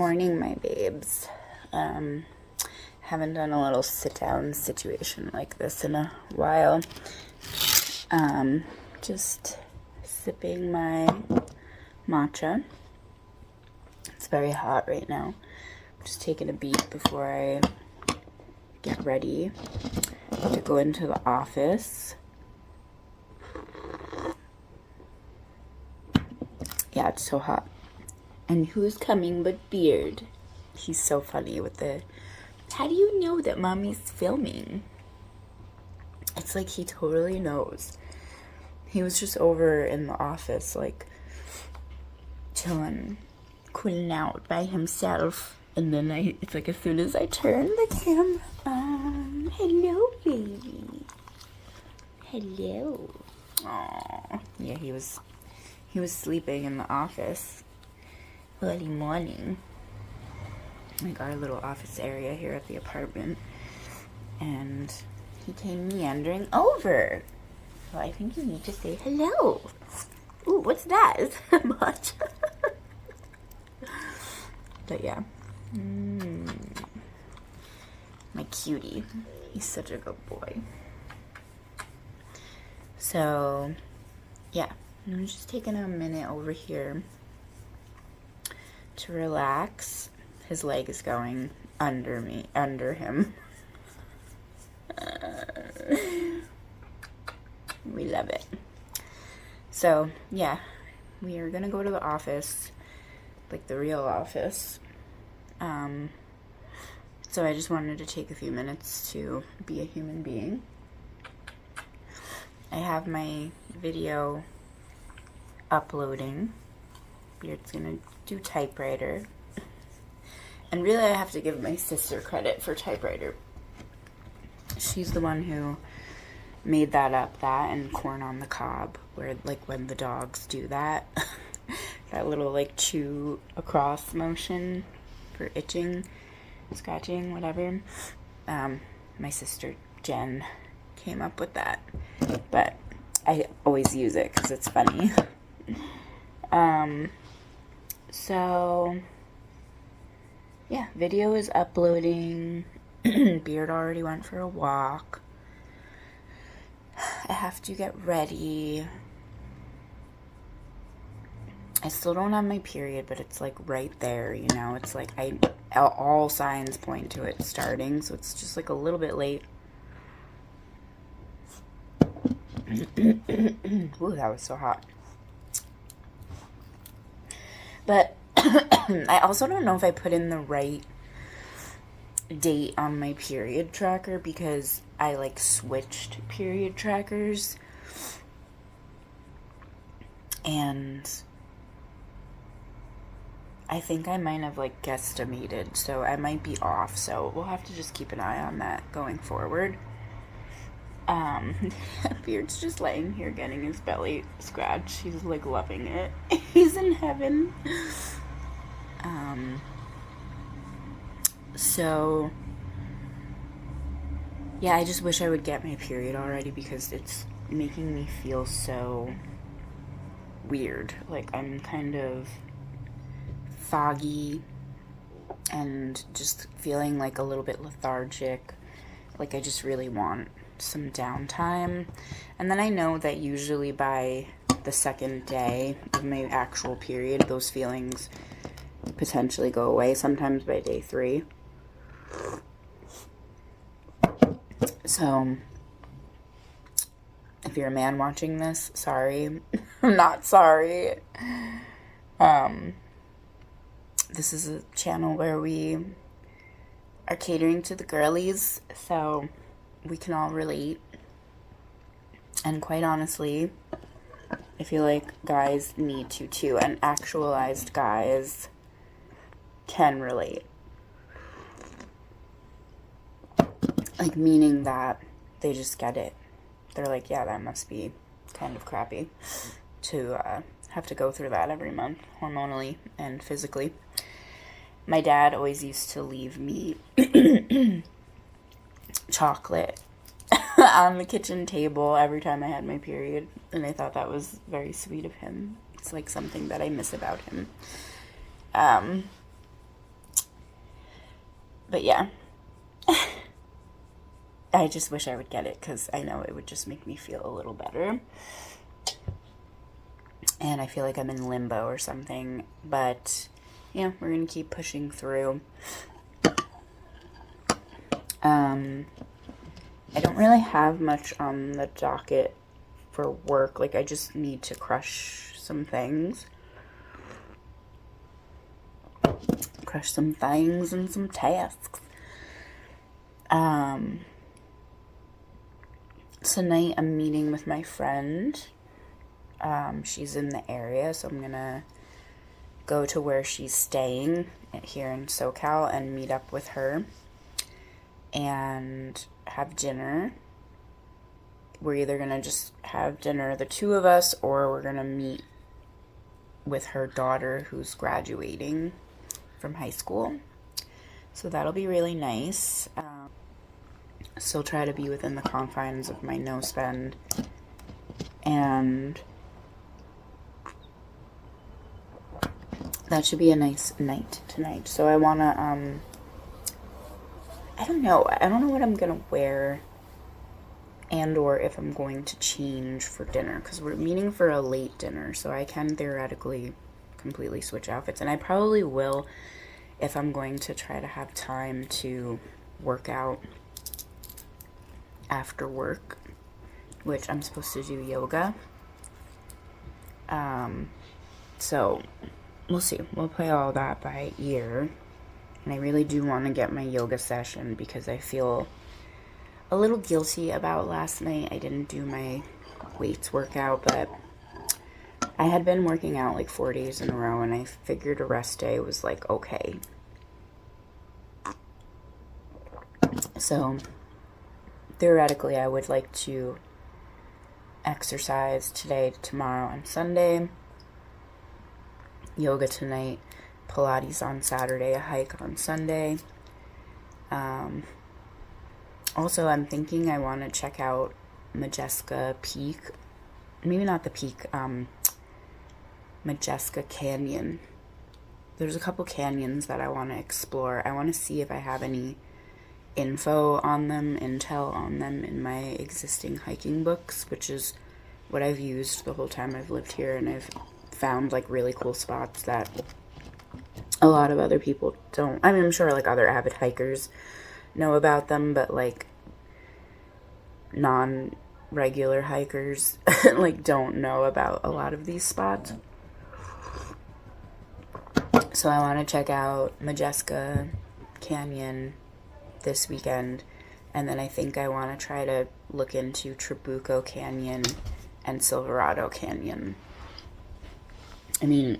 morning, my babes. Haven't done a little sit-down situation like this in a while. Just sipping my matcha. It's very hot right now. Just taking a beat before I get ready to go into the office. Yeah, it's so hot. And who's coming but Beard? He's so funny with the, how do you know that mommy's filming? It's like he totally knows. He was just over in the office, like, chilling, cooling out by himself. And then it's like as soon as I turn the camera on, hello, baby. Hello. Aww. Yeah, he was sleeping in the office early morning, like our little office area here at the apartment, and he came meandering over. So I think you need to say hello. Ooh, what's that? Is that much? But yeah. My cutie. He's such a good boy. So, yeah. I'm just taking a minute over here to relax. His leg is going under him. We love it. So, yeah, we are gonna go to the office, like the real office. So I just wanted to take a few minutes to be a human being. I have my video uploading. Beard's gonna do typewriter. And really I have to give my sister credit for typewriter. She's the one who made that up, that and corn on the cob, where like when the dogs do that, that little like chew across motion for itching, scratching, whatever. My sister Jen came up with that, but I always use it because it's funny. So yeah, video is uploading. Beard already went for a walk. I have to get ready. I still don't have my period, but it's like right there, you know. It's like all signs point to it starting, so it's just like a little bit late. Ooh, that was so hot. But I also don't know if I put in the right date on my period tracker, because I like switched period trackers, and I think I might have like guesstimated, so I might be off, so we'll have to just keep an eye on that going forward. Beard's just laying here getting his belly scratched. He's like loving it. He's in heaven. So yeah, I just wish I would get my period already, because it's making me feel so weird. Like I'm kind of foggy and just feeling like a little bit lethargic. Like I just really want some downtime. And then I know that usually by the second day of my actual period, those feelings potentially go away, sometimes by day 3. So if you're a man watching this, sorry. I'm not sorry. This is a channel where we are catering to the girlies, so we can all relate. And quite honestly, I feel like guys need to too, and actualized guys can relate. Like, meaning that they just get it. They're like, yeah, that must be kind of crappy to have to go through that every month, hormonally and physically. My dad always used to leave me chocolate on the kitchen table every time I had my period, and I thought that was very sweet of him. It's like something that I miss about him. But yeah, I just wish I would get it because I know it would just make me feel a little better. And I feel like I'm in limbo or something. But yeah, we're going to keep pushing through. I don't really have much on the docket for work. Like, I just need to crush some things. Crush some things and some tasks. Tonight I'm meeting with my friend. She's in the area, so I'm gonna go to where she's staying here in SoCal and meet up with her and have dinner. We're either gonna just have dinner, the two of us, or we're gonna meet with her daughter who's graduating from high school. So that'll be really nice. Still try to be within the confines of my no spend. And that should be a nice night tonight. So I want to, I don't know what I'm going to wear and or if I'm going to change for dinner. Because we're meeting for a late dinner. So I can theoretically completely switch outfits. And I probably will if I'm going to try to have time to work out after work, which I'm supposed to do yoga. So we'll see. We'll play all that by ear. And I really do want to get my yoga session because I feel a little guilty about last night. I didn't do my weights workout, but I had been working out like 4 days in a row, and I figured a rest day was like okay. So theoretically, I would like to exercise today, tomorrow, and Sunday. Yoga tonight, Pilates on Saturday, a hike on Sunday. Also, I'm thinking I want to check out Majeska Peak. Maybe not the Peak, Majeska Canyon. There's a couple canyons that I want to explore. I want to see if I have any intel on them in my existing hiking books, which is what I've used the whole time I've lived here, and I've found like really cool spots that a lot of other people don't. I mean, I'm sure like other avid hikers know about them, but like non-regular hikers like don't know about a lot of these spots. So I want to check out Majeska Canyon this weekend, and then I think I want to try to look into Trabuco Canyon and Silverado Canyon. I mean,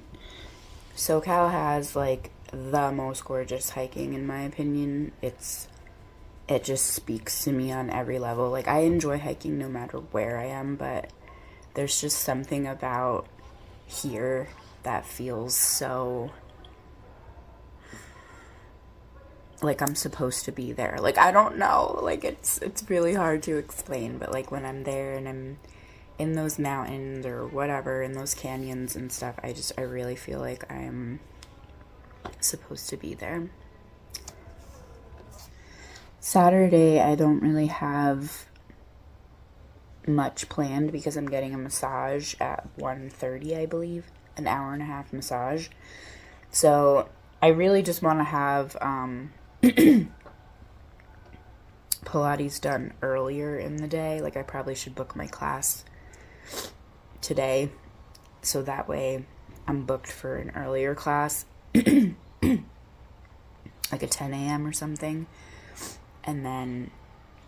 SoCal has like the most gorgeous hiking in my opinion. It just speaks to me on every level. Like, I enjoy hiking no matter where I am, but there's just something about here that feels so like I'm supposed to be there. Like, I don't know. Like, it's really hard to explain, but like when I'm there and I'm in those mountains or whatever, in those canyons and stuff, I really feel like I'm supposed to be there. Saturday, I don't really have much planned because I'm getting a massage at 1:30, I believe. An hour and a half massage. So I really just want to have Pilates done earlier in the day. Like, I probably should book my class today, so that way I'm booked for an earlier class, like a 10 a.m. or something, and then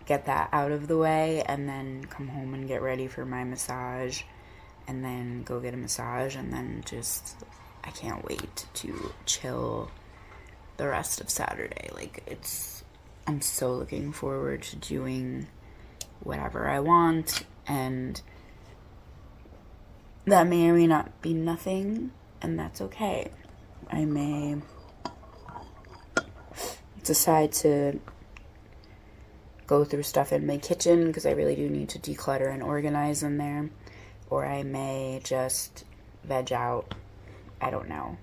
get that out of the way, and then come home and get ready for my massage, and then go get a massage, and then just, I can't wait to chill the rest of Saturday. Like, I'm so looking forward to doing whatever I want, and that may or may not be nothing, and that's okay. I may decide to go through stuff in my kitchen because I really do need to declutter and organize in there, or I may just veg out. I don't know.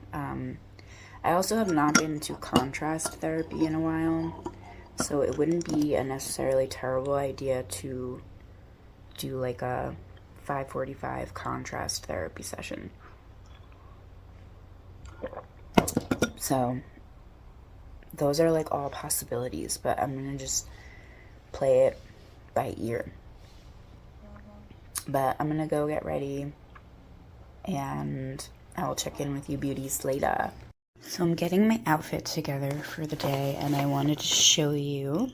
I also have not been to contrast therapy in a while, so it wouldn't be a necessarily terrible idea to do like a 5:45 contrast therapy session. So those are like all possibilities, but I'm gonna just play it by ear. But I'm gonna go get ready and I'll check in with you beauties later. So I'm getting my outfit together for the day, and I wanted to show you.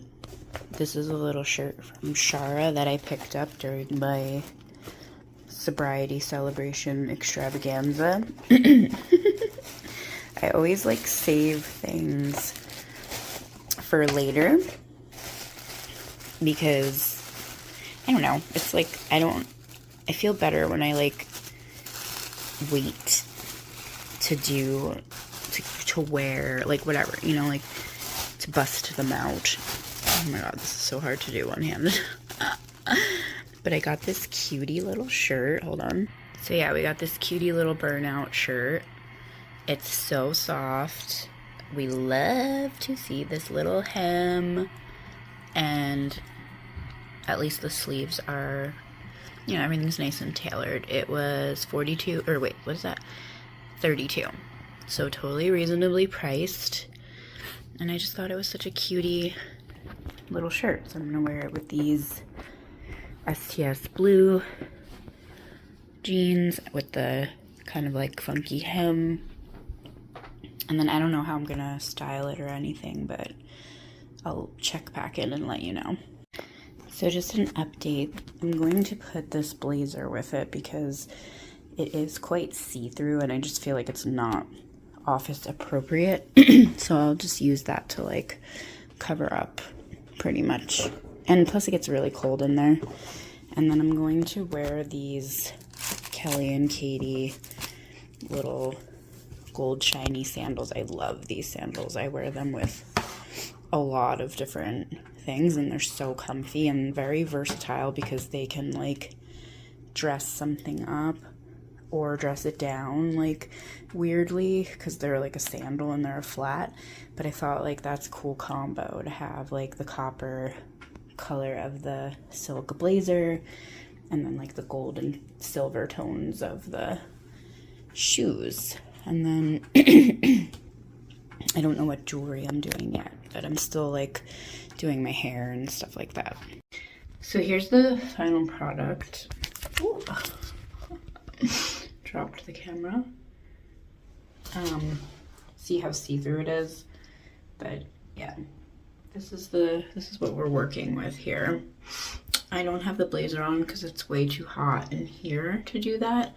This is a little shirt from Shara that I picked up during my sobriety celebration extravaganza. I always like save things for later because I don't know, it's like I feel better when I like wait to wear, like whatever, you know, like to bust them out. Oh my god, this is so hard to do one-handed. But I got this cutie little shirt. Hold on. So yeah, we got this cutie little burnout shirt. It's so soft. We love to see this little hem, and at least the sleeves are, you know, everything's nice and tailored. It was 42, or wait, what is that? 32. So totally reasonably priced. And I just thought it was such a cutie little shirt. So I'm gonna wear it with these STS blue jeans with the kind of like funky hem. And then I don't know how I'm gonna style it or anything, but I'll check back in and let you know. So just an update. I'm going to put this blazer with it because it is quite see-through and I just feel like it's not office appropriate. So I'll just use that to like cover up pretty much. And plus it gets really cold in there. And then I'm going to wear these Kelly and Katie little gold shiny sandals. I love these sandals. I wear them with a lot of different things and they're so comfy and very versatile because they can like dress something up or dress it down like weirdly because they're like a sandal and they're a flat. But I thought like that's a cool combo to have like the copper color of the silk blazer and then like the gold and silver tones of the shoes. And then I don't know what jewelry I'm doing yet, but I'm still like doing my hair and stuff like that. So here's the final product. Ooh. Dropped the camera. See how see-through it is, but yeah, this is what we're working with here. I don't have the blazer on because it's way too hot in here to do that.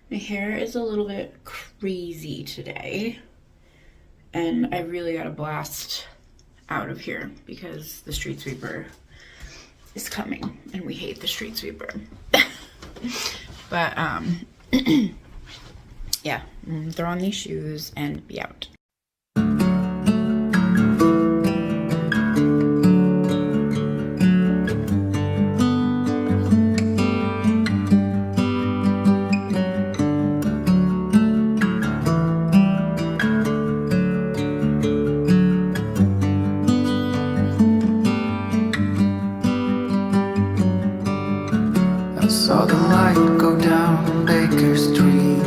My hair is a little bit crazy today, and I really got a blast out of here because the street sweeper is coming and we hate the street sweeper. But yeah, throw on these shoes and be out. Saw the light go down Baker Street.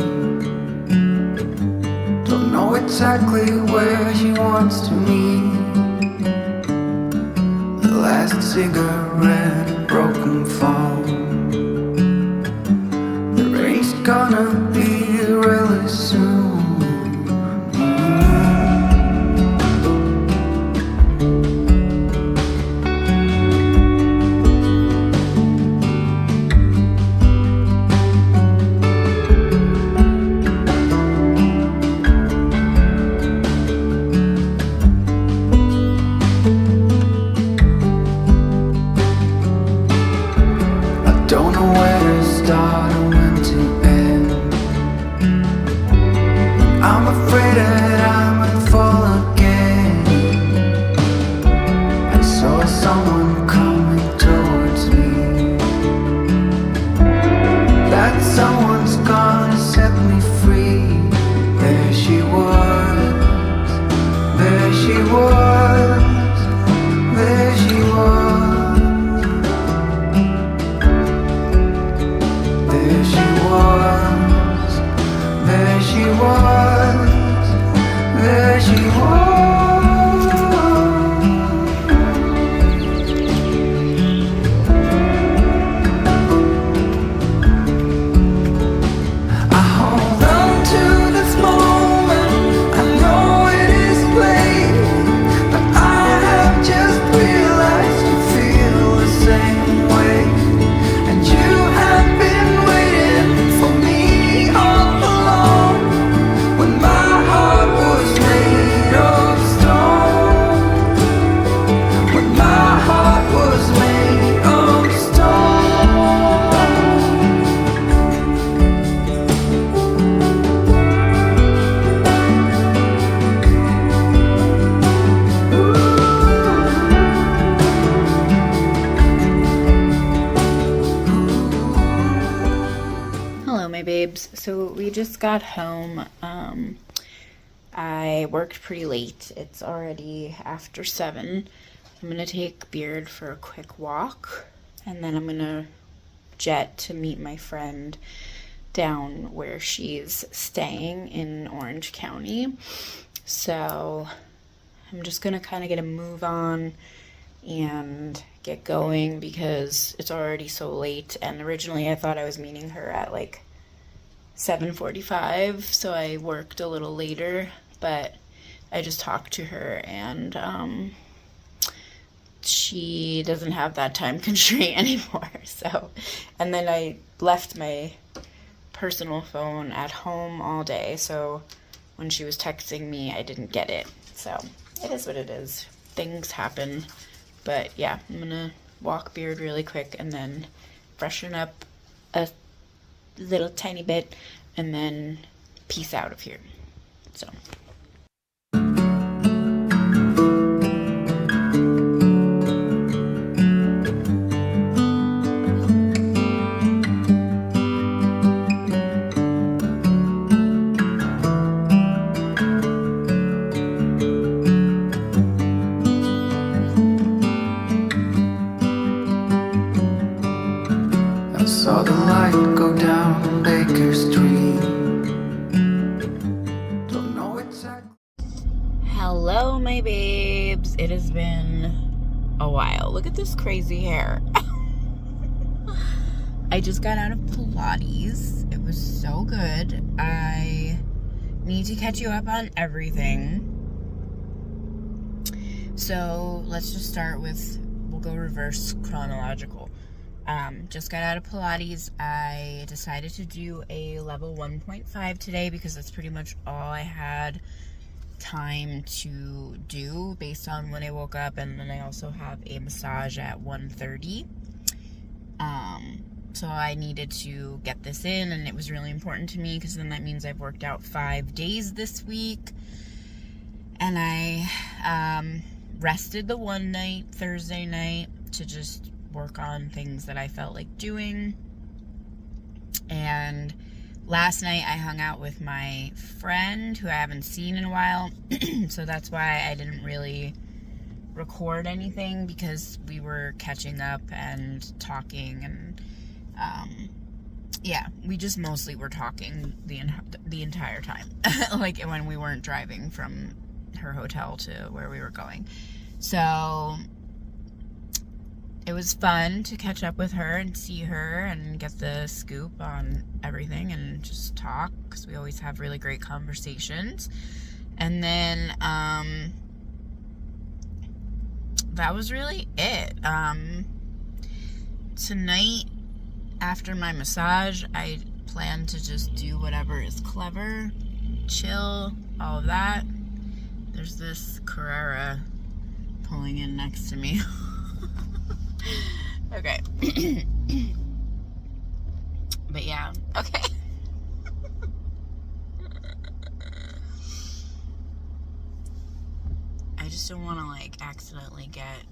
Don't know exactly where she wants to meet. The last cigarette, a broken phone. The rain's gonna be really soon. Don't know where to start or when to end. I'm afraid that I might fall again. I saw someone coming towards me. That someone's gonna set me free. There she was, just got home. I worked pretty late. It's already after 7. I'm gonna take Beard for a quick walk, and then I'm gonna jet to meet my friend down where she's staying in Orange County. So I'm just gonna kind of get a move on and get going because it's already so late, and originally I thought I was meeting her at like 7:45, so I worked a little later, but I just talked to her, and she doesn't have that time constraint anymore. So, and then I left my personal phone at home all day, so when she was texting me, I didn't get it. So it is what it is. Things happen. But yeah, I'm gonna walk Beard really quick and then freshen up a little tiny bit and then peace out of here. So. I saw the light go down Baker Street. Don't know exactly. Hello, my babes. It has been a while. Look at this crazy hair. I just got out of Pilates. It was so good. I need to catch you up on everything. So let's just start with, we'll go reverse chronological. Just got out of Pilates. I decided to do a level 1.5 today because that's pretty much all I had time to do based on when I woke up, and then I also have a massage at 1:30. So I needed to get this in, and it was really important to me because then that means I've worked out 5 days this week, and I rested the one night, Thursday night, to just work on things that I felt like doing. And last night I hung out with my friend who I haven't seen in a while, so that's why I didn't really record anything, because we were catching up and talking, and yeah, we just mostly were talking the entire time, like when we weren't driving from her hotel to where we were going. So it was fun to catch up with her and see her and get the scoop on everything and just talk, because we always have really great conversations. And then that was really it. Tonight, after my massage, I plan to just do whatever is clever, chill, all of that. There's this Carrera pulling in next to me. Okay. But yeah, okay. I just don't want to like accidentally get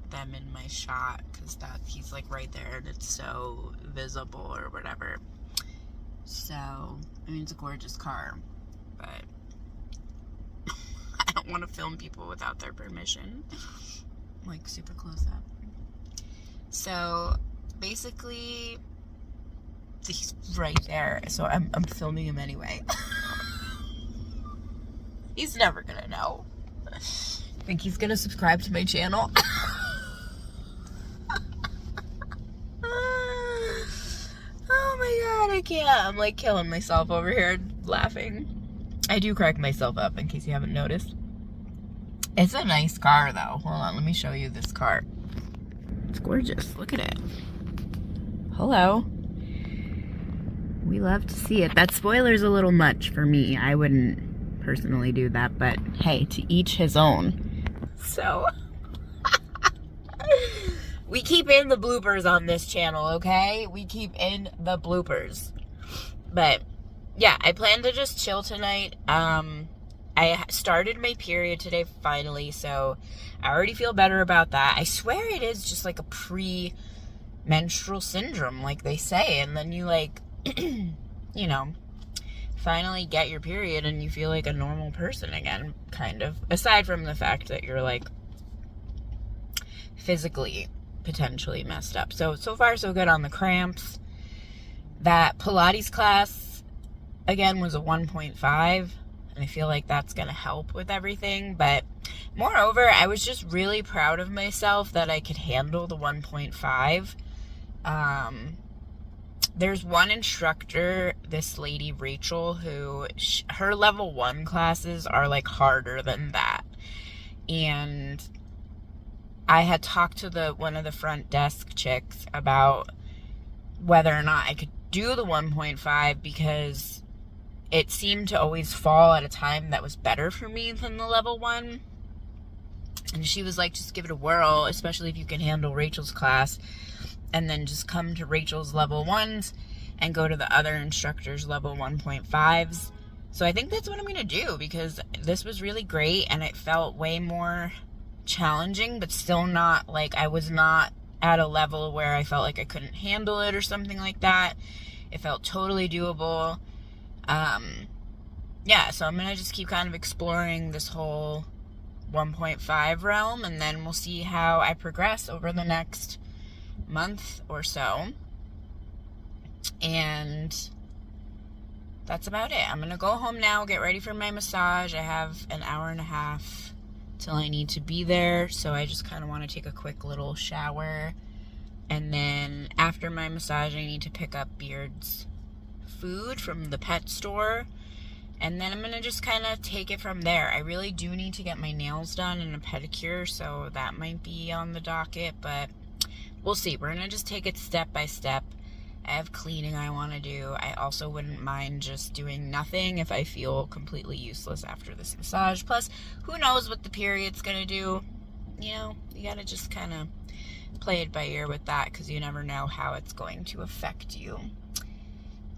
them in my shot, because that he's like right there and it's so visible or whatever. So, I mean, it's a gorgeous car, but I don't want to film people without their permission. Like super close up. So basically he's right there, so I'm filming him anyway. He's never gonna know. Think he's gonna subscribe to my channel? Oh my god, I can't. I'm like killing myself over here laughing. I do crack myself up, in case you haven't noticed. It's a nice car though. Hold on, let me show you this car. It's gorgeous. Look at it. Hello. We love to see it. That spoiler's a little much for me. I wouldn't personally do that, but hey, to each his own. So we keep in the bloopers on this channel, okay? We keep in the bloopers. But yeah, I plan to just chill tonight. I started my period today finally, so I already feel better about that. I swear it is just like a pre-menstrual syndrome, like they say, and then you like, you know, finally get your period and you feel like a normal person again, kind of. Aside from the fact that you're like physically potentially messed up. So far so good on the cramps. That Pilates class, again, was a 1.5, and I feel like that's going to help with everything. But moreover, I was just really proud of myself that I could handle the 1.5. There's one instructor, this lady, Rachel, who, her level 1 classes are like harder than that. And I had talked to one of the front desk chicks about whether or not I could do the 1.5 because it seemed to always fall at a time that was better for me than the level 1. And she was like, just give it a whirl, especially if you can handle Rachel's class, and then just come to Rachel's level 1s and go to the other instructor's level 1.5s. So I think that's what I'm going to do, because this was really great and it felt way more challenging, but still not like, I was not at a level where I felt like I couldn't handle it or something like that. It felt totally doable. Yeah, so I'm going to just keep kind of exploring this whole 1.5 realm, and then we'll see how I progress over the next month or so. And that's about it. I'm going to go home now, get ready for my massage. I have an hour and a half till I need to be there, so I just kind of want to take a quick little shower, and then after my massage I need to pick up Beard's food from the pet store, and then I'm going to just kind of take it from there. I really do need to get my nails done and a pedicure, so that might be on the docket, but we'll see. We're going to just take it step by step. I have cleaning I want to do. I also wouldn't mind just doing nothing if I feel completely useless after this massage. Plus, who knows what the period's going to do. You know, you got to just kind of play it by ear with that, because you never know how it's going to affect you.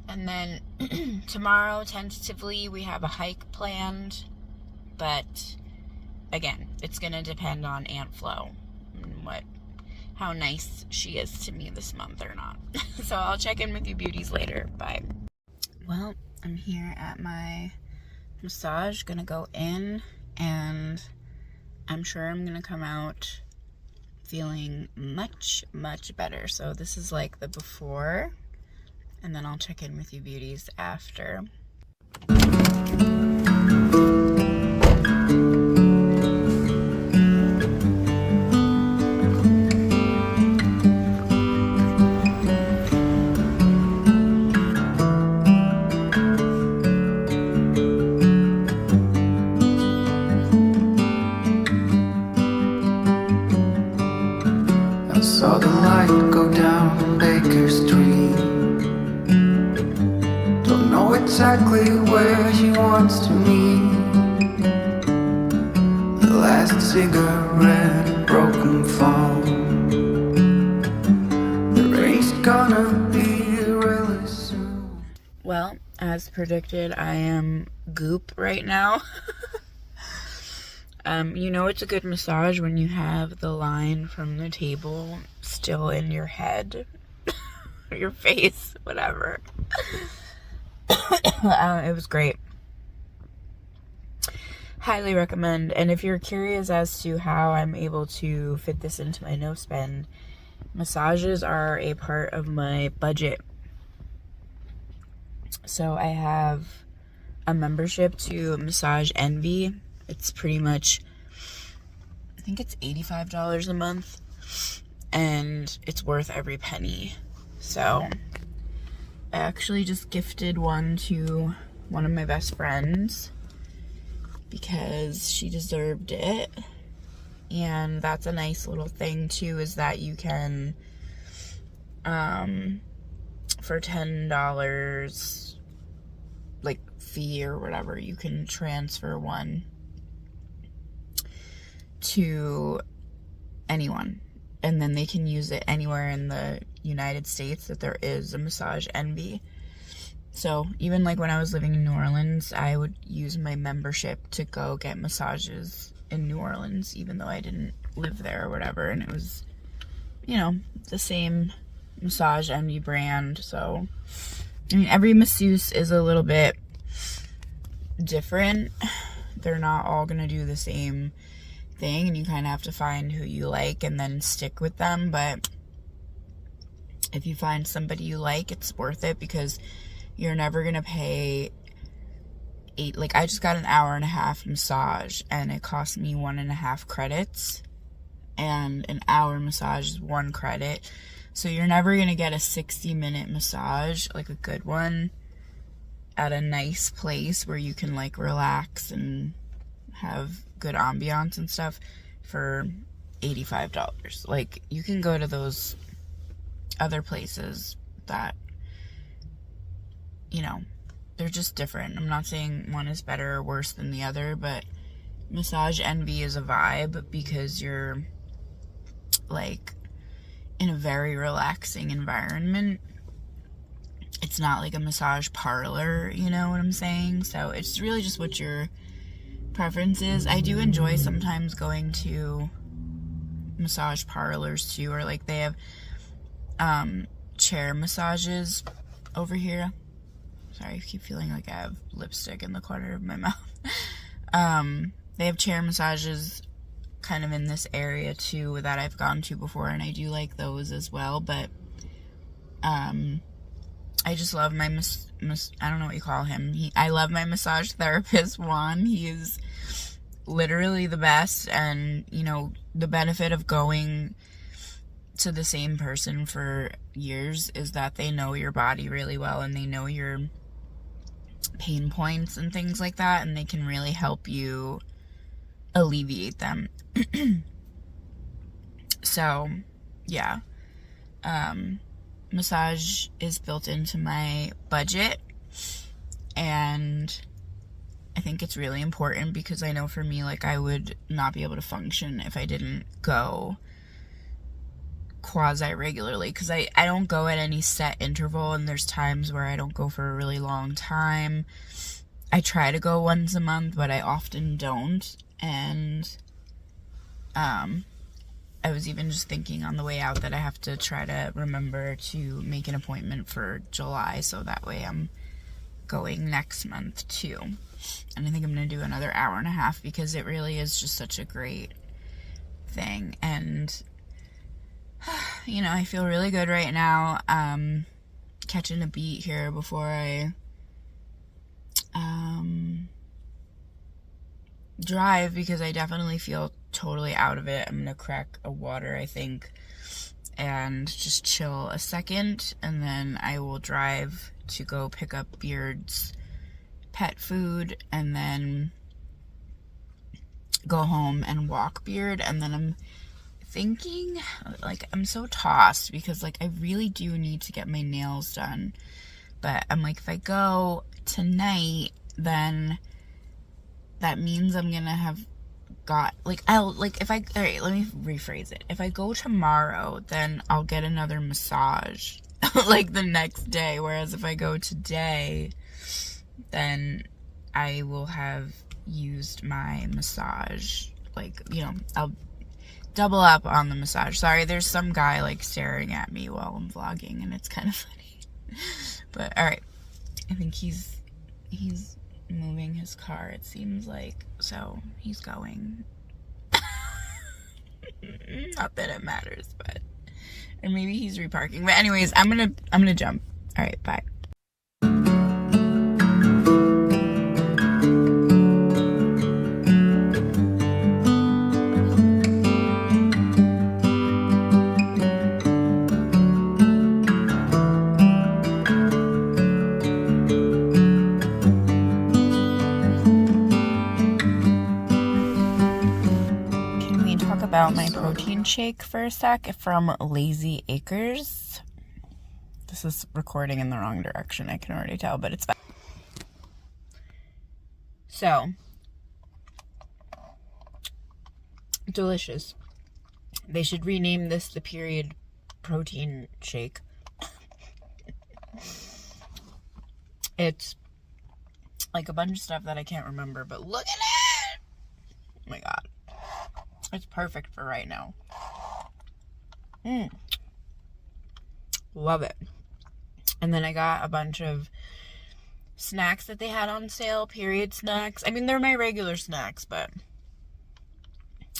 And then tomorrow, tentatively, we have a hike planned. But, again, it's going to depend on Aunt Flo and how nice she is to me this month or not. So I'll check in with you beauties later. Bye. Well, I'm here at my massage. Gonna go in, and I'm sure I'm gonna come out feeling much, much better. So this is like the before, and then I'll check in with you beauties after. Saw the light go down Baker Street. Don't know exactly where he wants to meet. The last cigarette, a broken phone. The rain's gonna be really soon. Well, as predicted, I am goop right now. You know it's a good massage when you have the line from the table still in your head, or your face, whatever. It was great. Highly recommend. And if you're curious as to how I'm able to fit this into my no spend, massages are a part of my budget. So I have a membership to Massage Envy. It's pretty much, I think it's $85 a month, and it's worth every penny. So I actually just gifted one to one of my best friends because she deserved it. And that's a nice little thing too, is that you can, for $10, like fee or whatever, you can transfer one to anyone, and then they can use it anywhere in the United States that there is a Massage Envy. So even like when I was living in New Orleans, I would use my membership to go get massages in New Orleans, even though I didn't live there or whatever, and it was, you know, the same Massage Envy brand. So I mean, every masseuse is a little bit different. They're not all gonna do the same thing, and you kind of have to find who you like and then stick with them. But if you find somebody you like, it's worth it, because you're never gonna pay like, I just got an 1.5-hour massage and it cost me 1.5 credits, and an hour massage is 1 credit. So you're never gonna get a 60-minute massage, like a good one, at a nice place where you can like relax and have good ambiance and stuff for $85. Like, you can go to those other places that, you know, they're just different. I'm not saying one is better or worse than the other, but Massage Envy is a vibe because you're like in a very relaxing environment. It's not like a massage parlor, you know what I'm saying? So it's really just what your preference is. I do enjoy sometimes going to massage parlors too, or like they have chair massages over here. Sorry, I keep feeling like I have lipstick in the corner of my mouth. They have chair massages kind of in this area too that I've gone to before, and I do like those as well. But I just love my I don't know what you call him. I love my massage therapist, Juan. He is literally the best, and you know, the benefit of going to the same person for years is that they know your body really well, and they know your pain points and things like that, and they can really help you alleviate them. So yeah, massage is built into my budget, and I think it's really important, because I know for me, like, I would not be able to function if I didn't go quasi regularly, because I don't go at any set interval, and there's times where I don't go for a really long time. I try to go once a month, but I often don't. And I was even just thinking on the way out that I have to try to remember to make an appointment for July, so that way I'm going next month too. And I think I'm gonna do another 1.5 hours, because it really is just such a great thing. And you know, I feel really good right now. Catching a beat here before I drive, because I definitely feel totally out of it. I'm gonna crack a water, I think, and just chill a second, and then I will drive to go pick up Beard's pet food, and then go home and walk Beard. And then I'm thinking, like, I'm so tossed, because like I really do need to get my nails done, but I'm like, if I go tonight, then that means I'm gonna have got, like, alright, let me rephrase it. If I go tomorrow, then I'll get another massage like the next day, whereas if I go today, then I will have used my massage, like, you know, I'll double up on the massage. Sorry, there's some guy like staring at me while I'm vlogging, and it's kind of funny. But alright, I think he's moving his car, it seems like, so he's going. Not that it matters, but, or maybe he's reparking. But anyways, I'm gonna jump. Alright, bye. About my protein shake for a sec from Lazy Acres. This is recording in the wrong direction, I can already tell, but it's fine. So, delicious. They should rename this the period protein shake. It's like a bunch of stuff that I can't remember, but look at it! Oh my god. It's perfect for right now. Love it. And then I got a bunch of snacks that they had on sale, period snacks. I mean, they're my regular snacks, but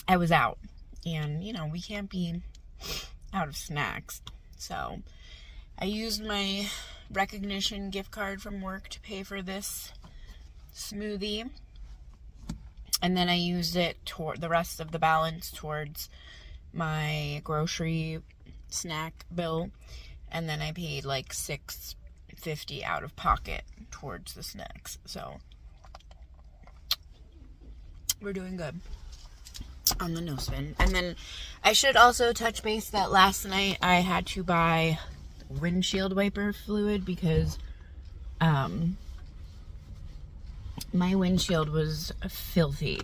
I was out. And, you know, we can't be out of snacks. So I used my recognition gift card from work to pay for this smoothie. And then I used it toward the rest of the balance towards my grocery snack bill. And then I paid like $6.50 out of pocket towards the snacks. So we're doing good on the no spin. And then I should also touch base that last night I had to buy windshield wiper fluid because my windshield was filthy,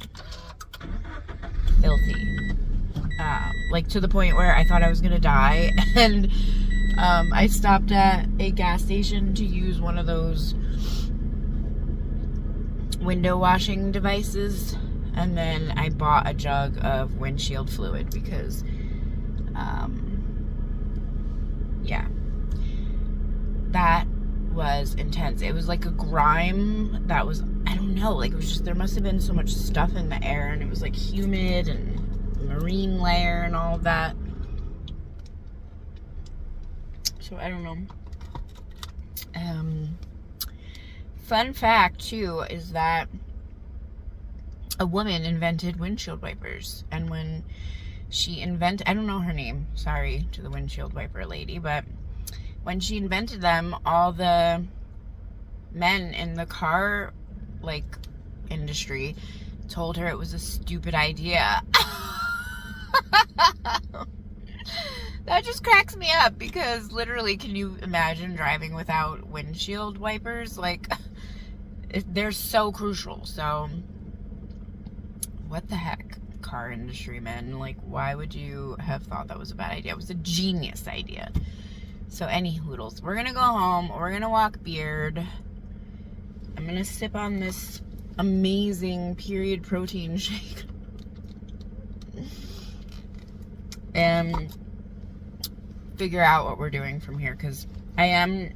like to the point where I thought I was gonna die. And I stopped at a gas station to use one of those window washing devices, and then I bought a jug of windshield fluid because yeah, that was intense. It was like a grime that was, I don't know, like it was just, there must have been so much stuff in the air, and it was like humid and marine layer and all of that. So I don't know. Fun fact too is that a woman invented windshield wipers, and when she invented, I don't know her name, sorry to the windshield wiper lady, but when she invented them, all the men in the car like industry told her it was a stupid idea. That just cracks me up, because literally, can you imagine driving without windshield wipers? Like, they're so crucial. So what the heck, car industry men, like, why would you have thought that was a bad idea? It was a genius idea. So any hoodles, we're gonna go home, we're gonna walk Beard, I'm gonna sip on this amazing period protein shake, and figure out what we're doing from here, because I am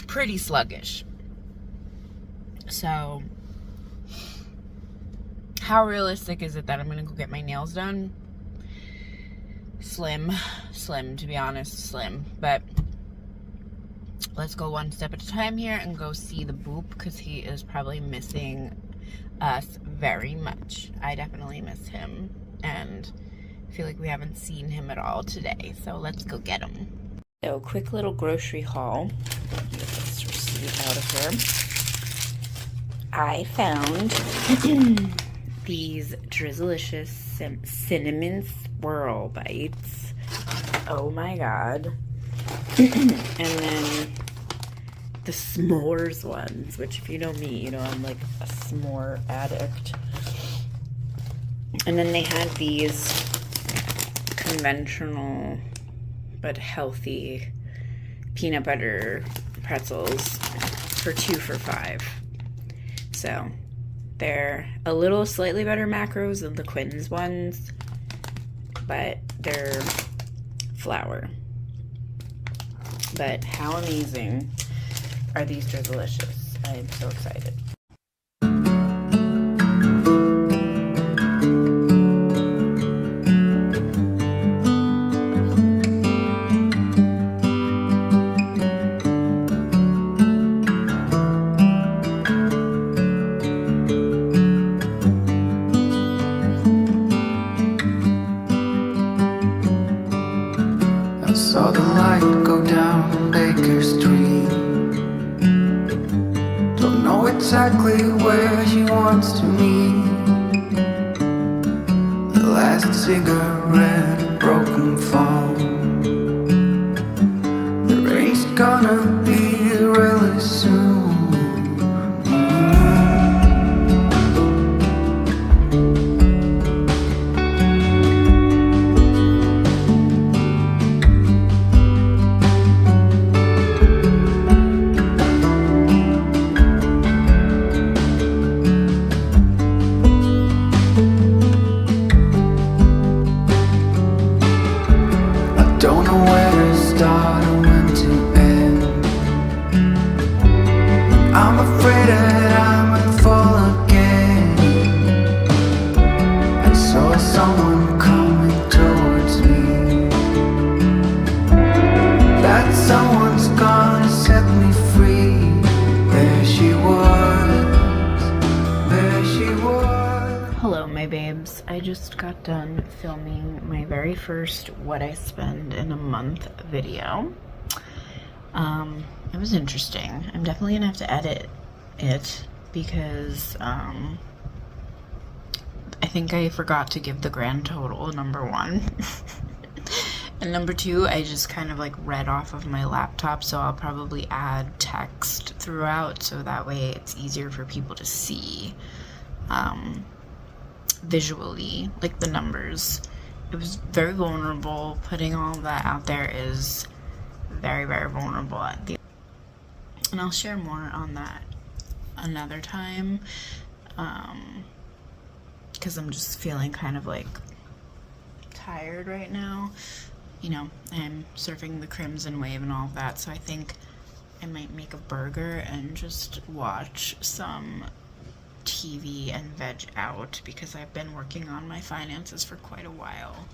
pretty sluggish. So how realistic is it that I'm gonna go get my nails done? Slim, to be honest, slim. But let's go one step at a time here and go see the Boop, because he is probably missing us very much. I definitely miss him, and I feel like we haven't seen him at all today. So let's go get him. So quick little grocery haul. Get this receipt out of here. I found these Drizzlicious cinnamon swirl bites. Oh my god. And then the s'mores ones, which if you know me, you know I'm like a s'more addict. And then they had these conventional but healthy peanut butter pretzels for 2 for $5. So they're a little slightly better macros than the Quinn's ones, but they're flour. But how amazing are these Drizzlicious? I'm so excited. Saw the light go down Baker Street. Don't know exactly where he wants to meet. The last cigarette, a broken fall. The rain's gonna be really soon. Don't know where to start or when to end. my babes, I just got done filming my very first what I spend in a month video. It was interesting. I'm definitely gonna have to edit it because I think I forgot to give the grand total, number one. And number two, I just kind of like read off of my laptop, so I'll probably add text throughout so that way it's easier for people to see visually, like the numbers. It was very vulnerable. Putting all of that out there is very, very vulnerable at the and I'll share more on that another time, because I'm just feeling kind of like tired right now. You know, I'm surfing the Crimson wave and all of that, so I think I might make a burger and just watch some TV and veg out because I've been working on my finances for quite a while.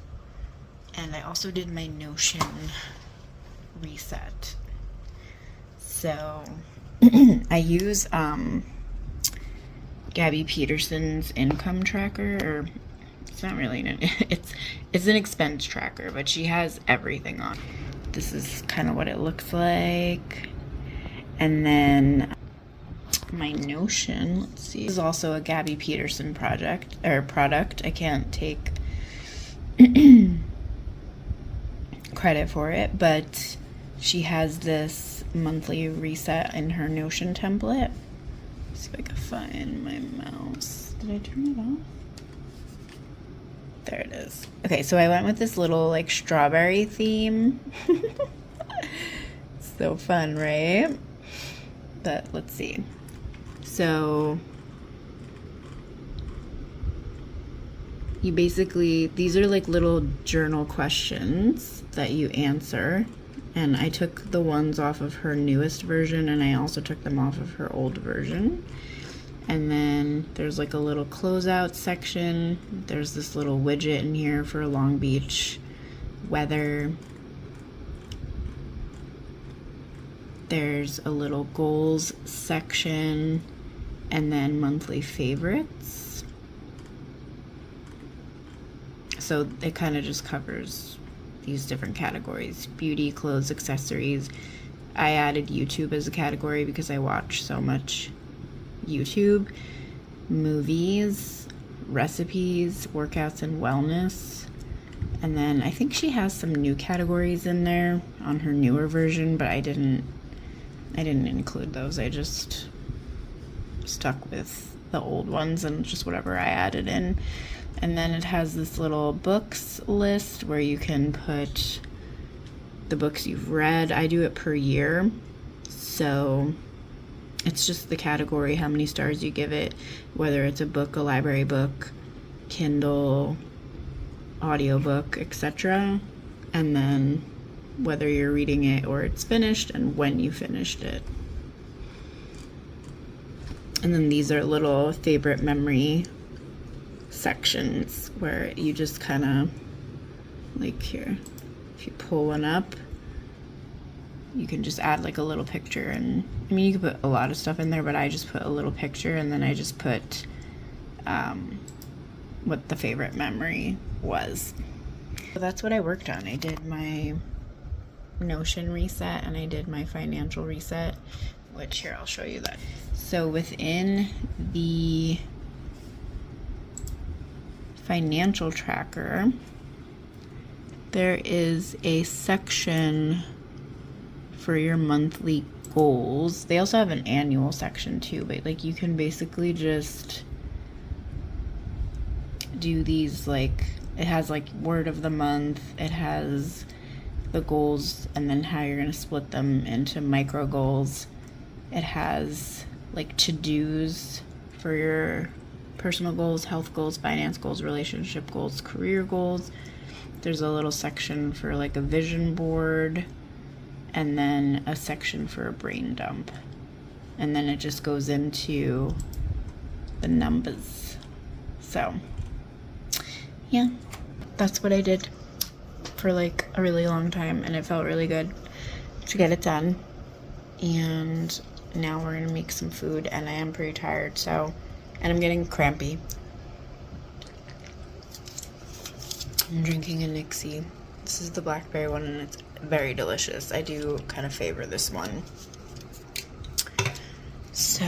And I also did my Notion reset. So I use Gabby Peterson's income tracker, or it's not really it's an expense tracker, but she has everything on. This is kind of what it looks like. And then my Notion, let's see, this is also a Gabby Peterson product. I can't take credit for it, but she has this monthly reset in her Notion template. Let's see if I can find my mouse. Did I turn it off? There it is. Okay, so I went with this little like strawberry theme. So fun, right? But let's see. So you basically, these are like little journal questions that you answer, and I took the ones off of her newest version and I also took them off of her old version. And then there's like a little closeout section. There's this little widget in here for Long Beach weather. There's a little goals section, and then monthly favorites. So it kind of just covers these different categories: beauty, clothes, accessories. I added YouTube as a category because I watch so much YouTube, movies, recipes, workouts, and wellness. And then I think she has some new categories in there on her newer version, but I didn't include those. I just stuck with the old ones and just whatever I added in. And then it has this little books list where you can put the books you've read. I do it per year, so it's just the category, how many stars you give it, whether it's a book, a library book, Kindle, audiobook, etc. And then whether you're reading it or it's finished and when you finished it. And then these are little favorite memory sections where you just kind of, like here, if you pull one up, you can just add like a little picture. And I mean, you can put a lot of stuff in there, but I just put a little picture, and then I just put what the favorite memory was. So that's what I worked on. I did my Notion reset and I did my financial reset, which here I'll show you that. So within the financial tracker, there is a section for your monthly goals. They also have an annual section too, but like you can basically just do these, like it has like word of the month, it has the goals, and then how you're going to split them into micro goals. It has like to-dos for your personal goals, health goals, finance goals, relationship goals, career goals. There's a little section for like a vision board, and then a section for a brain dump. And then it just goes into the numbers. So yeah, that's what I did for like a really long time, and it felt really good to get it done. And now we're gonna make some food, and I am pretty tired, so, and I'm getting crampy. I'm drinking a Nixie. This is the blackberry one and it's very delicious. I do kind of favor this one. So,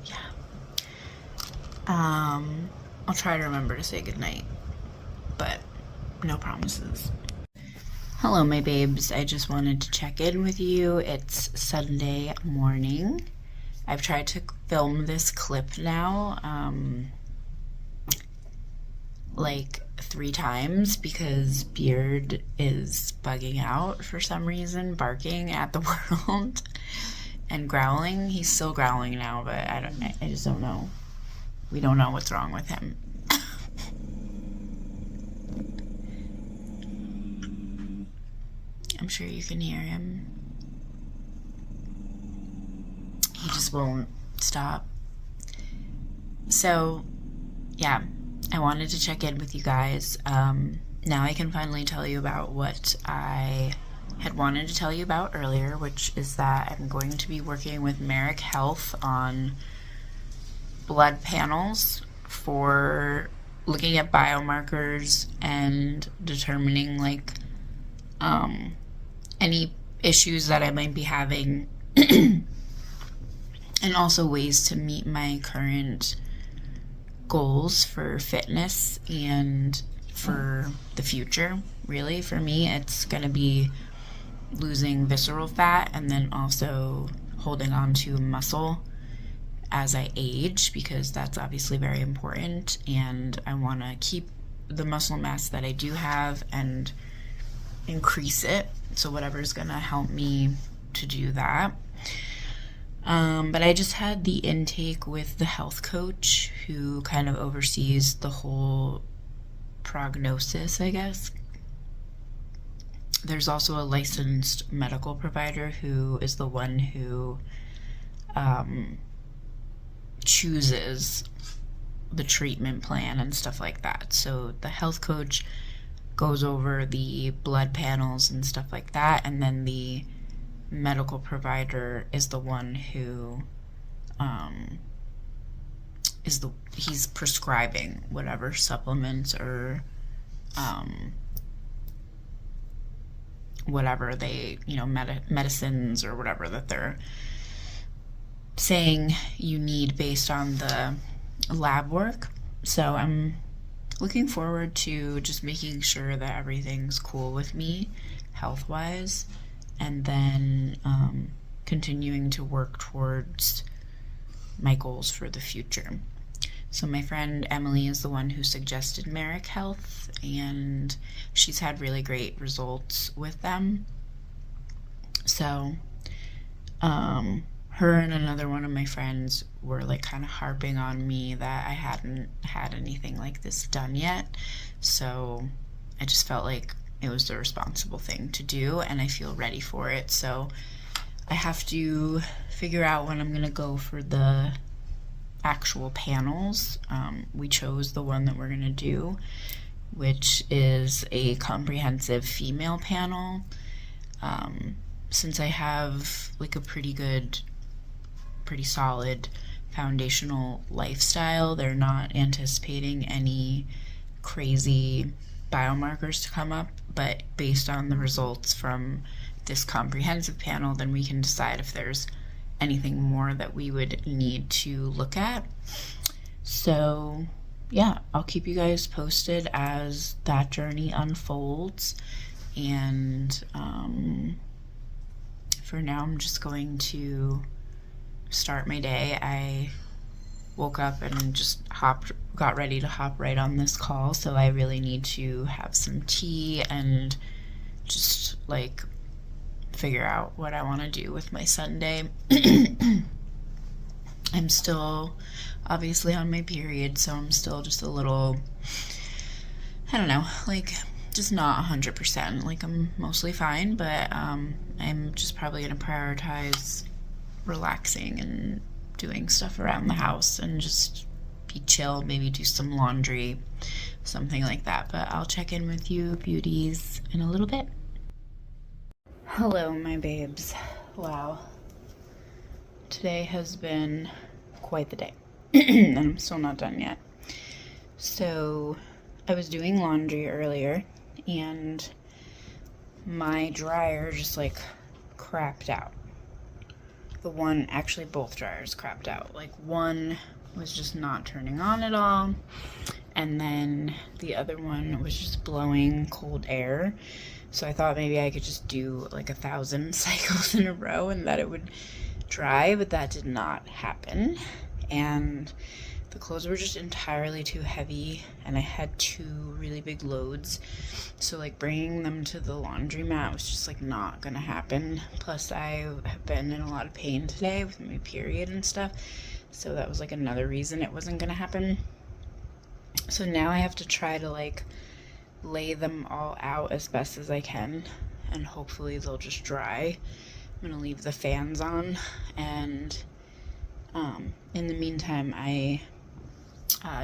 yeah. I'll try to remember to say goodnight, but no promises. Hello, my babes. I just wanted to check in with you. It's Sunday morning. I've tried to film this clip now, like 3 times because Beard is bugging out for some reason, barking at the world and growling. He's still growling now, but I just don't know. We don't know what's wrong with him. I'm sure you can hear him. He just won't stop. So, yeah, I wanted to check in with you guys. Now I can finally tell you about what I had wanted to tell you about earlier, which is that I'm going to be working with Merrick Health on blood panels for looking at biomarkers and determining, like, any issues that I might be having and also ways to meet my current goals for fitness and for the future. Really, for me, it's going to be losing visceral fat and then also holding on to muscle as I age, because that's obviously very important, and I want to keep the muscle mass that I do have and increase it. So whatever's going to help me to do that. But I just had the intake with the health coach who kind of oversees the whole prognosis, I guess. There's also a licensed medical provider who is the one who chooses the treatment plan and stuff like that. So the health coach goes over the blood panels and stuff like that, and then the medical provider is the one who he's prescribing whatever supplements or whatever they, medicines or whatever that they're saying you need based on the lab work. So I'm looking forward to just making sure that everything's cool with me health-wise, and then continuing to work towards my goals for the future. So my friend Emily is the one who suggested Merrick Health, and she's had really great results with them. So her and another one of my friends were like kind of harping on me that I hadn't had anything like this done yet. So I just felt like it was the responsible thing to do, and I feel ready for it. So I have to figure out when I'm gonna go for the actual panels. We chose the one that we're gonna do, which is a comprehensive female panel. Since I have like a pretty solid foundational lifestyle, they're not anticipating any crazy biomarkers to come up, but based on the results from this comprehensive panel, then we can decide if there's anything more that we would need to look at. So yeah, I'll keep you guys posted as that journey unfolds, and for now I'm just going to start my day. I woke up and just got ready to hop right on this call, so I really need to have some tea and just like figure out what I want to do with my Sunday. I'm still obviously on my period, so I'm still just a little, I don't know, like just not 100%. Like I'm mostly fine, but I'm just probably going to prioritize relaxing and doing stuff around the house and just be chill, maybe do some laundry, something like that. But I'll check in with you beauties in a little bit. Hello, my babes. Wow. Today has been quite the day. And I'm still not done yet. So, I was doing laundry earlier and my dryer just like crapped out. Actually both dryers crapped out. Like one was just not turning on at all, and then the other one was just blowing cold air. So I thought maybe I could just do like 1,000 cycles in a row and that it would dry, but that did not happen. And the clothes were just entirely too heavy, and I had 2 really big loads. So like bringing them to the laundromat was just like not gonna happen. Plus I have been in a lot of pain today with my period and stuff. So that was like another reason it wasn't gonna happen. So now I have to try to like lay them all out as best as I can, and hopefully they'll just dry. I'm gonna leave the fans on, and in the meantime I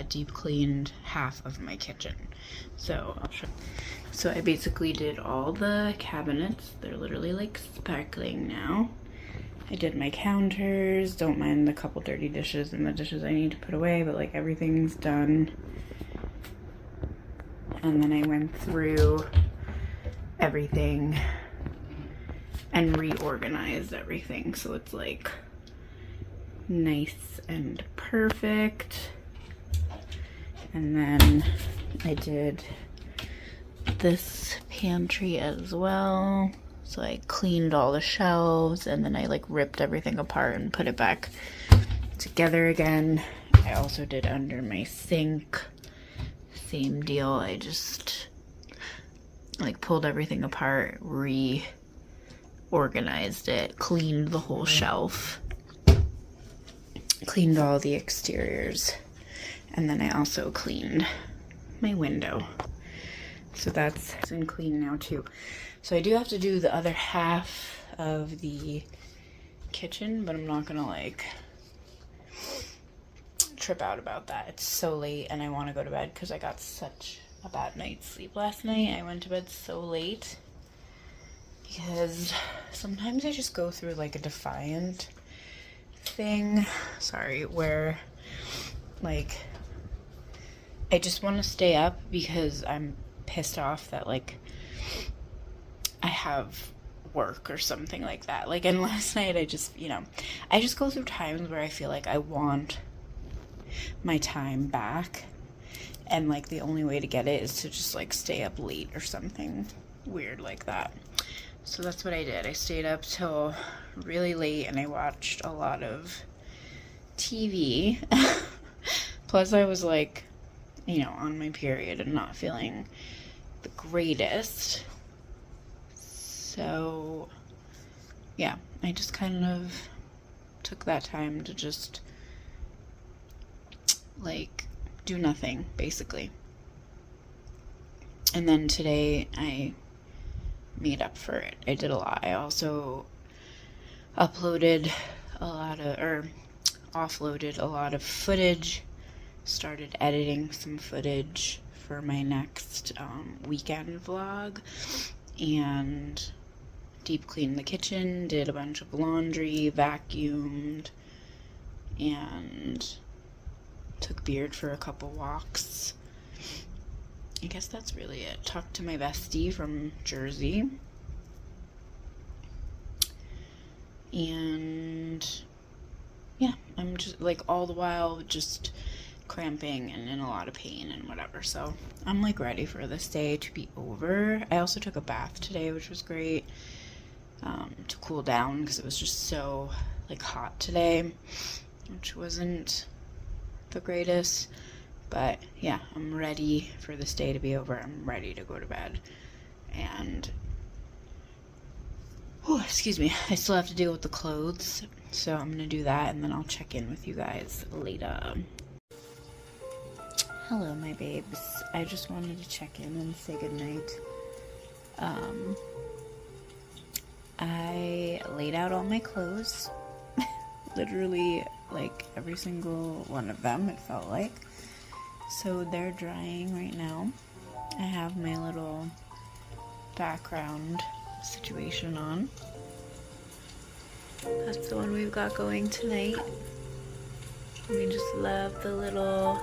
deep cleaned half of my kitchen. So I'll show. So I basically did all the cabinets. They're literally like sparkling now. I did my counters. Don't mind the couple dirty dishes and the dishes I need to put away, but like everything's done. And then I went through everything and reorganized everything so it's like nice and perfect. And then I did this pantry as well. So I cleaned all the shelves, and then I like ripped everything apart and put it back together again. I also did under my sink. Same deal. I just like pulled everything apart, reorganized it, cleaned the whole shelf, cleaned all the exteriors. And then I also cleaned my window. So that's in clean now too. So I do have to do the other half of the kitchen, but I'm not gonna like trip out about that. It's so late and I want to go to bed because I got such a bad night's sleep last night. I went to bed so late because sometimes I just go through like a defiant thing, where like I just want to stay up because I'm pissed off that like I have work or something like that. Like, and last night I just, I just go through times where I feel like I want my time back, and like the only way to get it is to just like stay up late or something weird like that. So that's what I did. I stayed up till really late and I watched a lot of TV. Plus I was like, on my period and not feeling the greatest. So yeah, I just kind of took that time to just like do nothing basically. And then today I made up for it. I did a lot. I also offloaded a lot of footage, started editing some footage for my next weekend vlog, and deep cleaned the kitchen, did a bunch of laundry, vacuumed, and took Beard for a couple walks. I guess that's really it. Talked to my bestie from Jersey. And yeah, I'm just like all the while just cramping and in a lot of pain and whatever. So I'm like ready for this day to be over. I also took a bath today, which was great, to cool down because it was just so like hot today, which wasn't the greatest. But yeah, I'm ready for this day to be over. I'm ready to go to bed. And excuse me, I still have to deal with the clothes, so I'm gonna do that and then I'll check in with you guys later. Hello, my babes. I just wanted to check in and say goodnight. I laid out all my clothes. Literally, like, every single one of them, it felt like. So they're drying right now. I have my little background situation on. That's the one we've got going tonight. We just love the little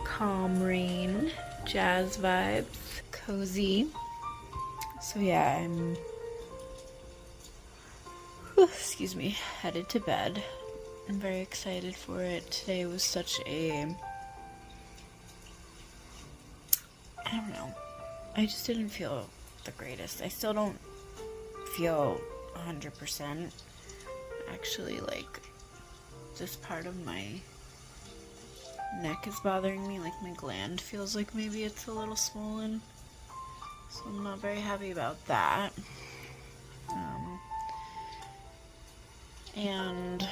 calm rain. jazz vibes, cozy. So yeah, I'm, excuse me, headed to bed. I'm very excited for it. Today was such a, I don't know, I just didn't feel the greatest. I still don't feel 100%. Actually, like, this part of my neck is bothering me. Like, my gland feels like maybe it's a little swollen. So I'm not very happy about that. And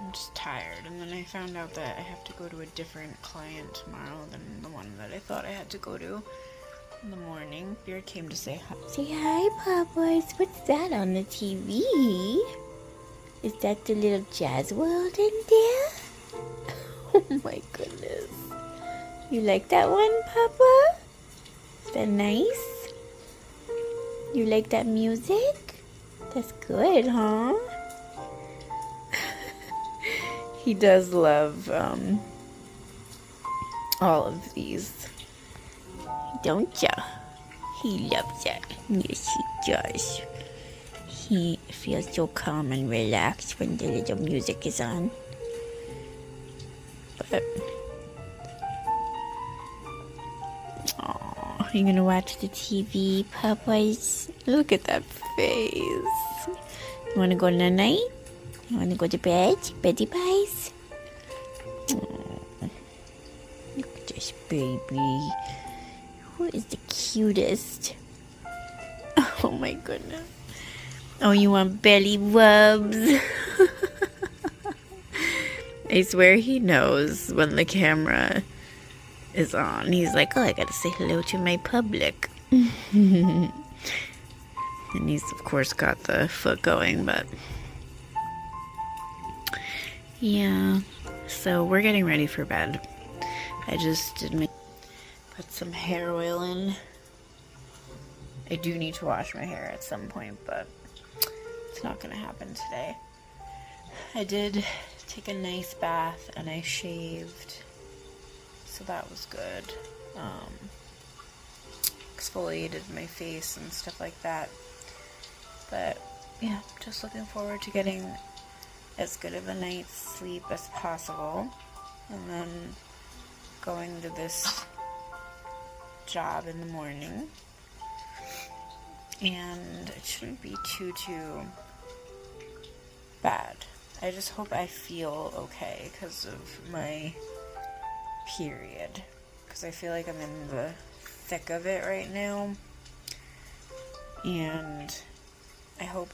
I'm just tired. And then I found out that I have to go to a different client tomorrow than the one that I thought I had to go to in the morning. Beard came to say hi. Say hi, Papas. What's that on the TV? Is that the little jazz world in there? Oh my goodness. You like that one, Papa? Is that nice? You like that music? That's good, huh? He does love all of these. Don't ya? He loves it. Yes, he does. He feels so calm and relaxed when the little music is on. But, oh, you gonna watch the TV, Popeyes? Look at that face. You wanna go night-night? You wanna go to bed? Beddy pies? Oh, look at this baby. Who is the cutest? Oh my goodness. Oh, you want belly rubs? I swear he knows when the camera is on. He's like, oh, I gotta say hello to my public. And he's, of course, got the foot going, but yeah. So we're getting ready for bed. I just did put some hair oil in. I do need to wash my hair at some point, but it's not gonna happen today. I did take a nice bath and I shaved, so that was good. Exfoliated my face and stuff like that. But yeah, just looking forward to getting as good of a night's sleep as possible, and then going to this job in the morning. And it shouldn't be too bad. I just hope I feel okay because of my period. Because I feel like I'm in the thick of it right now. And I hope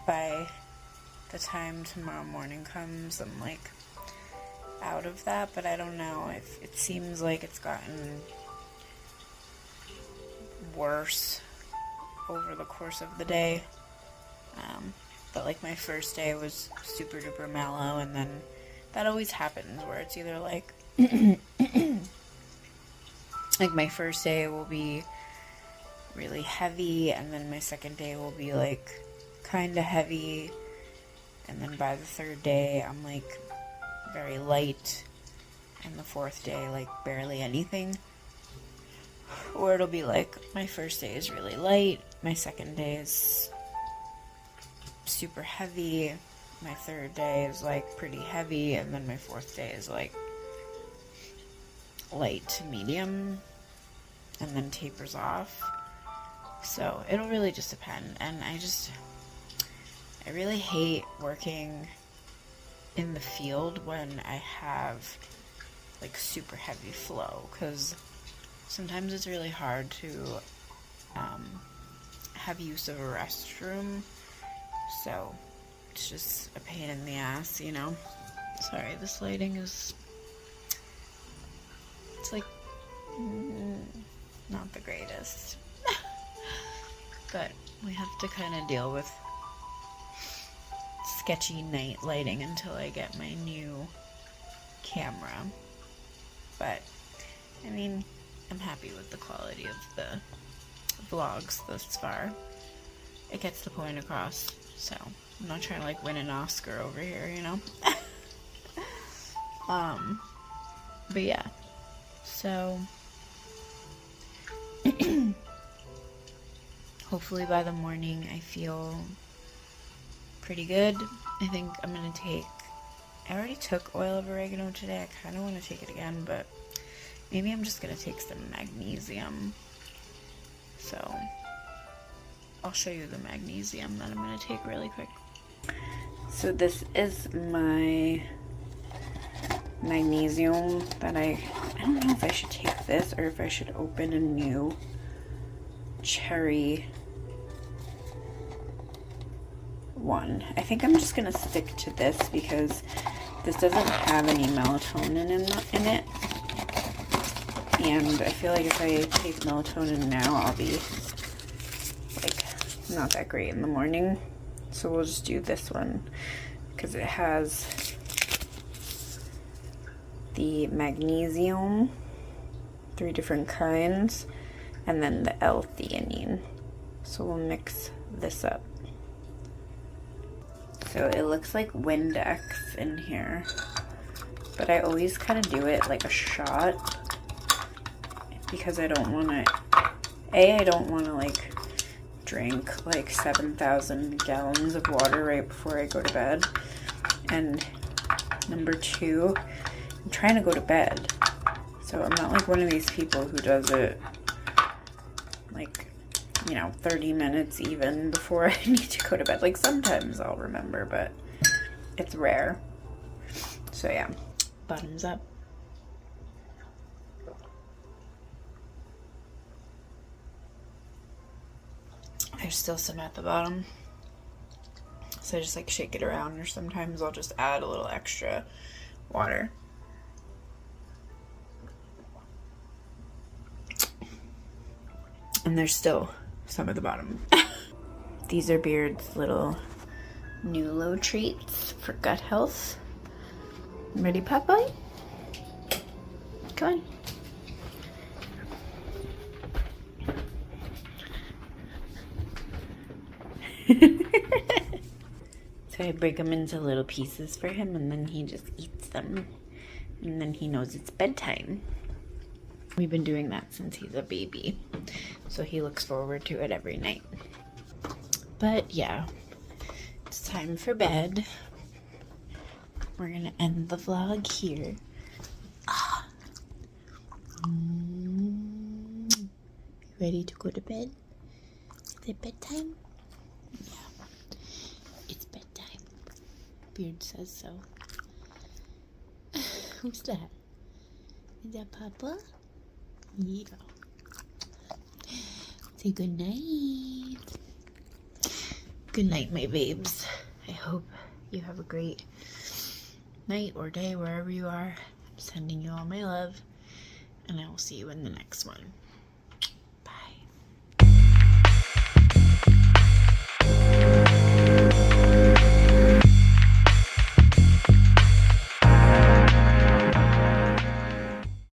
by the time tomorrow morning comes, I'm like out of that. But I don't know. It seems like it's gotten worse over the course of the day. But like my first day was super duper mellow, and then that always happens where it's either like like my first day will be really heavy, and then my second day will be like kind of heavy, and then by the third day I'm like very light, and the fourth day like barely anything. Or it'll be like my first day is really light, my second day is super heavy, my third day is like pretty heavy, and then my fourth day is like light to medium, and then tapers off. So it'll really just depend. And I really hate working in the field when I have like super heavy flow, because sometimes it's really hard to have use of a restroom, so it's just a pain in the ass, you know. Sorry, this lighting is, it's like not the greatest. But we have to kind of deal with sketchy night lighting until I get my new camera. But I mean, I'm happy with the quality of the vlogs thus far. It gets the point across, so I'm not trying to like win an Oscar over here, you know. But yeah, So hopefully by the morning I feel pretty good. I think I'm gonna take, I already took oil of oregano today. I kind of want to take it again, but maybe I'm just gonna take some magnesium. So I'll show you the magnesium that I'm gonna take really quick. So this is my magnesium that I don't know if I should take this or if I should open a new cherry one. I think I'm just gonna stick to this because this doesn't have any melatonin in it, and I feel like if I take melatonin now I'll be like not that great in the morning. So we'll just do this one because it has the magnesium, 3 different kinds, and then the L-theanine. So we'll mix this up. So it looks like Windex in here, but I always kind of do it like a shot because I don't want to, I don't want to like drink like 7,000 gallons of water right before I go to bed. And number 2, I'm trying to go to bed. So I'm not like one of these people who does it like, 30 minutes even before I need to go to bed. Like sometimes I'll remember, but it's rare. So yeah, bottoms up. There's still some at the bottom, so I just like shake it around, or sometimes I'll just add a little extra water. And there's still some at the bottom. These are Beard's little Nulo treats for gut health. Ready, Popeye? Come on. So I break them into little pieces for him, and then he just eats them. And then he knows it's bedtime. We've been doing that since he's a baby, so he looks forward to it every night. But yeah, it's time for bed. We're gonna end the vlog here. Ready to go to bed? Is it bedtime? Yeah, it's bedtime. Beard says so. Who's that? Is that Papa? Yeah. Say good night. Good night, my babes. I hope you have a great night or day wherever you are. I'm sending you all my love, and I will see you in the next one.